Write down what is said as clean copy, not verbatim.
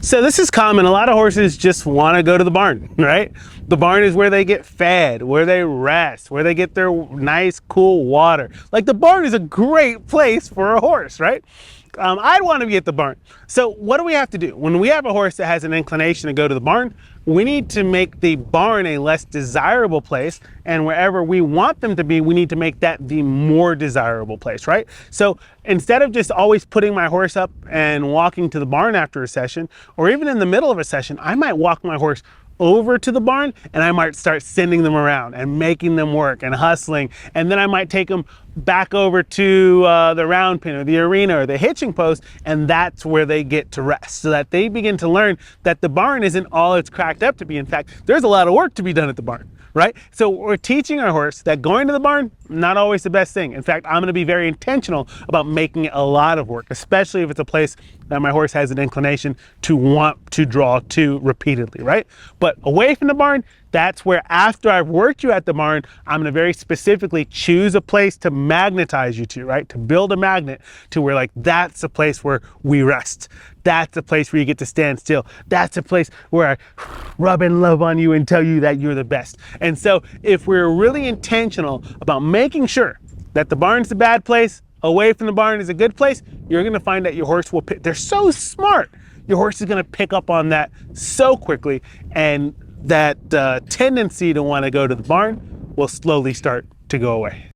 So this is common. A lot of horses just want to go to the barn, right? The barn is where they get fed, where they rest, where they get their nice, cool water. Like the barn is a great place for a horse, right? I'd want to be at the barn. So what do we have to do? When we have a horse that has an inclination to go to the barn, we need to make the barn a less desirable place, and wherever we want them to be, we need to make that the more desirable place, right? So instead of just always putting my horse up and walking to the barn after a session, or even in the middle of a session, I might walk my horse over to the barn and I might start sending them around and making them work and hustling, and then I might take them back over to the round pen or the arena or the hitching post, and that's where they get to rest, so that they begin to learn that the barn isn't all it's cracked up to be. In fact, there's a lot of work to be done at the barn, right? So we're teaching our horse that going to the barn, not always the best thing. In fact, I'm going to be very intentional about making it a lot of work, especially if it's a place that my horse has an inclination to want to draw to repeatedly, right? But away from the barn, that's where, after I've worked you at the barn, I'm going to very specifically choose a place to magnetize you to, right? To build a magnet to where, like, that's a place where we rest. That's a place where you get to stand still. That's a place where I rub and love on you and tell you that you're the best. And so if we're really intentional about making sure that the barn's a bad place, away from the barn is a good place, you're going to find that your horse will pick. They're so smart. Your horse is going to pick up on that so quickly, and that tendency to want to go to the barn will slowly start to go away.